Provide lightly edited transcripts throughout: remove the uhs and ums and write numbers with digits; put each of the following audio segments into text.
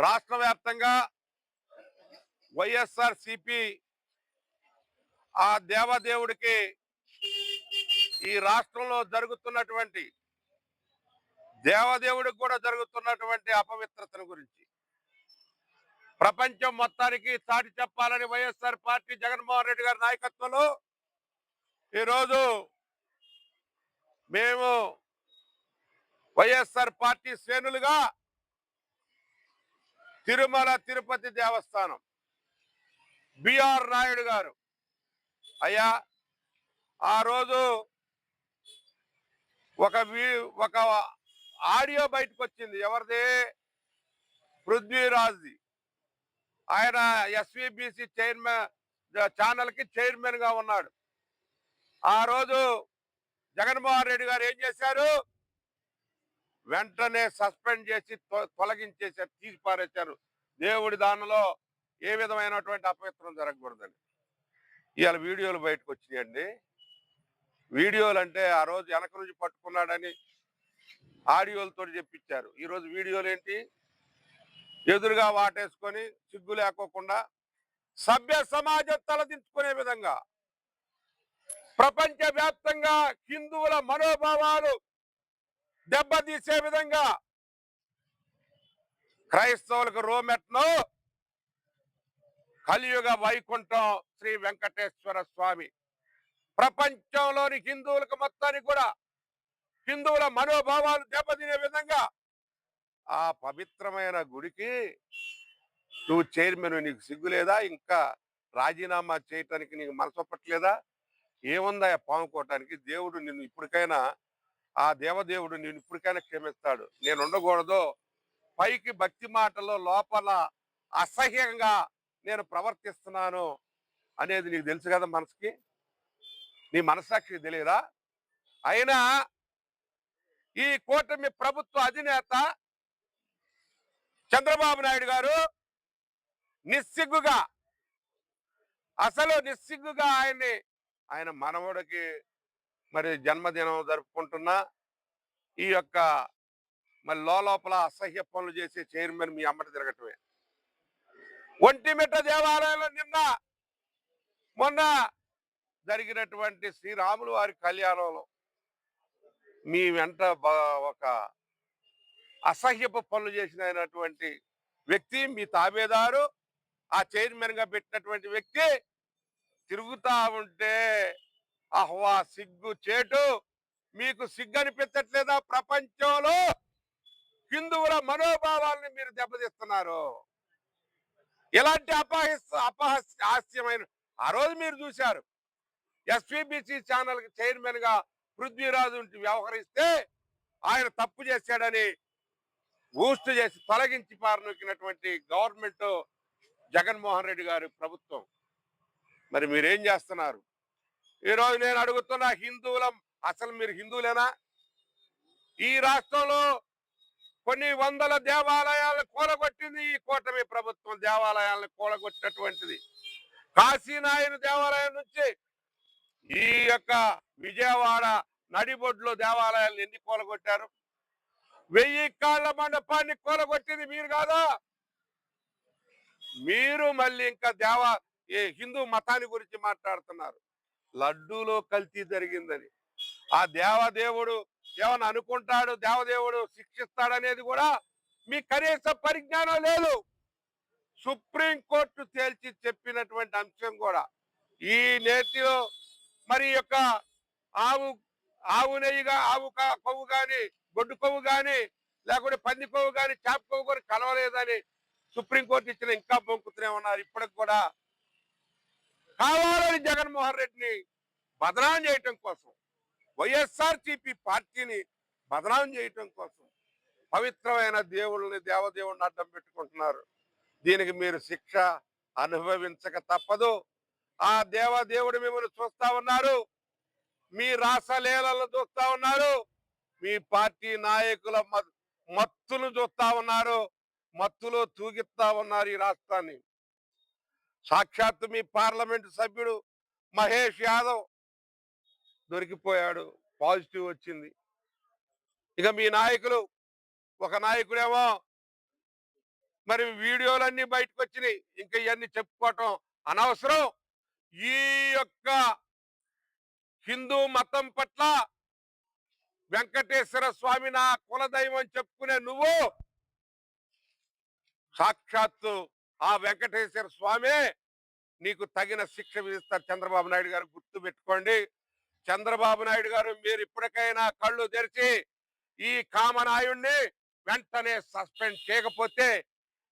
రాష్ట్ర వ్యాప్తంగా వైఎస్ఆర్ సిపి ఆ దేవదేవుడికి ఈ రాష్ట్రంలో జరుగుతున్నటువంటి దేవదేవుడికి కూడా జరుగుతున్నటువంటి అపవిత్రతను గురించి ప్రపంచం మొత్తానికి చాటి చెప్పాలని వైఎస్ఆర్ పార్టీ జగన్మోహన్ రెడ్డి గారి నాయకత్వంలో ఈరోజు మేము వైఎస్ఆర్ పార్టీ శ్రేణులుగా తిరుమల తిరుపతి దేవస్థానం బిఆర్ నాయుడు గారు అయ్యా ఆ రోజు ఒక ఆడియో బయటకు వచ్చింది. ఎవరిది? పృథ్వీరాజ్ది. ఆయన ఎస్విబిసి చైర్మన్ ఛానల్ కి చైర్మన్ గా ఉన్నాడు. ఆ రోజు జగన్మోహన్ రెడ్డి గారు ఏం చేశారు? వెంటనే సస్పెండ్ చేసి తొలగించేశారు, తీసి పారేశారు. దేవుడి దానిలో ఏ విధమైనటువంటి అపవిత్రం జరగకూడదని. ఇవాళ వీడియోలు బయటకు వచ్చినాయండి. వీడియోలు అంటే ఆ రోజు వెనక నుంచి పట్టుకున్నాడని ఆడియోలతో చెప్పించారు. ఈరోజు వీడియోలు ఏంటి? ఎదురుగా వాటేసుకొని సిగ్గు లేకోకుండా సభ్య సమాజం తలదించుకునే విధంగా ప్రపంచ వ్యాప్తంగా హిందువుల మనోభావాలు దెబ్బతీసే విధంగా క్రైస్తవులకు రోమెట్ను కలియుగ వైకుంఠం శ్రీ వెంకటేశ్వర స్వామి ప్రపంచంలోని హిందువులకు మొత్తానికి కూడా హిందువుల మనోభావాలు దెబ్బతినే విధంగా ఆ పవిత్రమైన గుడికి నువ్వు చైర్మన్, నీకు సిగ్గు లేదా? ఇంకా రాజీనామా చేయటానికి నీకు మనసొప్పట్లేదా? ఏముందా పాముకోవటానికి? దేవుడు నిన్ను ఇప్పటికైనా, ఆ దేవదేవుడు నిన్ను ఇప్పటికైనా క్షమిస్తాడు. నేను ఉండకూడదు, పైకి భక్తి మాటలో లోపల అసహ్యంగా నేను ప్రవర్తిస్తున్నాను అనేది నీకు తెలుసు కదా మనసుకి. నీ మనస్సాక్షికి తెలియదా? అయినా ఈ కూటమి ప్రభుత్వ అధినేత చంద్రబాబు నాయుడు గారు నిస్సిగ్గుగా, అసలు నిస్సిగ్గుగా ఆయన మనవడికి మరి జన్మదినం జరుపుకుంటున్నా ఈ యొక్క మరి లోపల అసహ్య పనులు చేసే చైర్మన్ మీ అమ్మటి తిరగటమే. ఒంటిమిట్ట దేవాలయంలో మొన్న జరిగినటువంటి శ్రీరాములు వారి కళ్యాణంలో మీ వెంట ఒక అసహ్యపు పనులు చేసినటువంటి వ్యక్తి, మీ తాబేదారు, ఆ చైర్మన్ గా పెట్టినటువంటి వ్యక్తి తిరుగుతా ఉంటే అహ్వా సిగ్గు చేటు. మీకు సిగ్గు అనిపించట్లేదా? ప్రపంచంలో హిందువుల మనోభావాల్ని మీరు దెబ్బతీస్తున్నారు. ఇలాంటి అపహాస్యమైన ఆ రోజు మీరు చూశారు. ఎస్విబిసి ఛానల్ కి చైర్మన్ గా పృథ్వీరాజు వ్యవహరిస్తే ఆయన తప్పు చేశాడని బూస్ట్ చేసి తొలగించి పారనొక్కినటువంటి గవర్నమెంట్ జగన్మోహన్ రెడ్డి గారి ప్రభుత్వం. మరి మీరేం చేస్తున్నారు? ఈరోజు నేను అడుగుతున్నా, అసలు మీరు హిందువులేనా? ఈ రాష్ట్రంలో కొన్ని వందల దేవాలయాలను కూలగొట్టింది ఈ కూటమి ప్రభుత్వం. దేవాలయాలను కూలగొట్టినటువంటిది కాశీనాయన దేవాలయం నుంచి ఈ యొక్క విజయవాడ నడిబొడ్లో దేవాలయాలను ఎన్ని కూలగొట్టారు? 1000 కాళ్ల మండపాన్ని కూలగొట్టింది మీరు కాదా? మీరు మళ్ళీ ఇంకా హిందూ మతాన్ని గురించి మాట్లాడుతున్నారు. లడ్డూలో కల్తీ జరిగిందని ఆ దేవదేవుడు ఏమని అనుకుంటాడు? దేవదేవుడు శిక్షిస్తాడనేది కూడా మీ కనీస పరిజ్ఞానం లేదు. సుప్రీంకోర్టు తేల్చి చెప్పినటువంటి అంశం కూడా ఈ నేతిలో మరి యొక్క ఆవు నెయ్యిగా, కొవ్వు కానీ, గొడ్డు కొవ్వు కానీ, లేకుంటే పంది కొవ్వు కానీ, చేప కొవ్వు కానీ కలవలేదని సుప్రీంకోర్టు ఇచ్చిన ఇంకా బొంకుతూనే ఉన్నారు. ఇప్పటికి కూడా కావాలని జగన్మోహన్ రెడ్డిని బదనాం చేయటం కోసం, వైఎస్ఆర్సీపీ పార్టీని బదనాం చేయటం కోసం పవిత్రమైన దేవదేవుడిని అడ్డం పెట్టుకుంటున్నారు. దీనికి మీరు శిక్ష అనుభవించక తప్పదు. ఆ దేవదేవుడు మిమ్మల్ని చూస్తా ఉన్నారు, మీ రాసలీలలు చూస్తా ఉన్నారు, మీ పార్టీ నాయకుల మత్తులు చూస్తా ఉన్నారు, మత్తులో తూగిస్తా ఉన్నారు ఈ రాష్ట్రాన్ని. సాక్షాత్తు మీ పార్లమెంటు సభ్యుడు మహేష్ యాదవ్ దొరికిపోయాడు, పాజిటివ్ వచ్చింది. ఇక మీ నాయకులు, ఒక నాయకుడేమో మరి వీడియోలన్నీ బయటకు వచ్చినాయి. ఇంకా ఇవన్నీ చెప్పుకోవటం అనవసరం. ఈ యొక్క హిందూ మతం పట్ల వెంకటేశ్వర స్వామి నా కులదైవం చెప్పుకునే నువ్వు సాక్షాత్తు ఆ వెంకటేశ్వర స్వామి నీకు తగిన శిక్ష విధిస్తారు. చంద్రబాబు నాయుడు గారు గుర్తు పెట్టుకోండి. చంద్రబాబు నాయుడు గారు మీరు ఇప్పటికైనా కళ్ళు తెరిచి ఈ కామనాయుణ్ణి వెంటనే సస్పెండ్ చేయకపోతే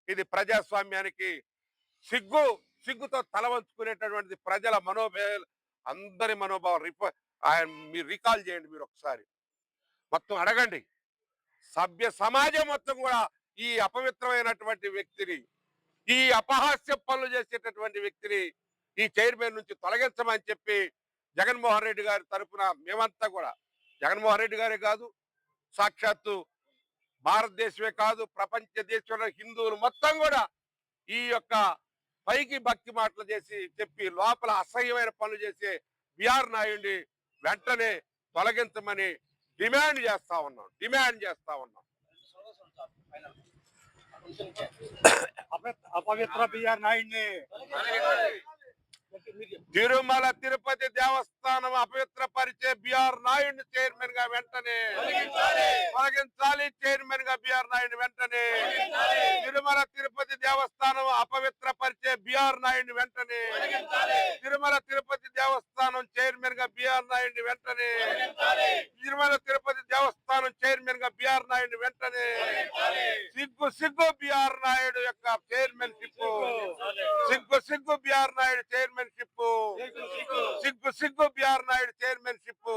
ఇది ప్రజాస్వామ్యానికి సిగ్గుతో తల వంచుకునేటటువంటిది. ప్రజల అందరి మనోభావం మీరు రికాల్ చేయండి. మీరు ఒకసారి మొత్తం అడగండి. సభ్య సమాజం మొత్తం కూడా ఈ అపవిత్రమైనటువంటి వ్యక్తిని, ఈ అపహాస్య పనులు చేసేటటువంటి వ్యక్తిని ఈ చైర్మన్ నుంచి తొలగించమని చెప్పి జగన్మోహన్ రెడ్డి గారి తరఫున మేమంతా కూడా, జగన్మోహన్ రెడ్డి గారే కాదు, సాక్షాత్తు భారతదేశమే కాదు ప్రపంచ దేశంలో హిందువులు మొత్తం కూడా ఈ యొక్క పైకి భక్తి మాటలు చెప్పి లోపల అసహ్యమైన పనులు చేసే బిఆర్ నాయుడిని వెంటనే తొలగించమని డిమాండ్ చేస్తా ఉన్నాం. అపవిత్ర బిఆర్ నాయుడిని తిరుమల తిరుపతి దేవస్థానం అపవిత్రపరిచే బిఆర్ నాయుడిని చైర్మన్ గా వెంటనే తొలగించాలి. చైర్మన్ గా బిఆర్ నాయుడిని వెంటనే తిరుమల తిరుపతి దేవస్థానం అపవిత్రపరిచే బిఆర్ నాయుడిని వెంటనే తిరుమల తిరుపతి దేవస్థానం చైర్మన్ గా బిఆర్ నాయుడిని వెంటనే తిరుమల తిరుపతి దేవస్థానం చైర్మన్ గా బిఆర్ నాయుడిని వెంటనే సిగ్గు బిఆర్ నాయుడు యొక్క చైర్మన్షిప్, సిగ్గు బిఆర్ నాయుడు చైర్మన్షిప్, సిగ్గు బిఆర్ నాయుడు చైర్మన్షిప్.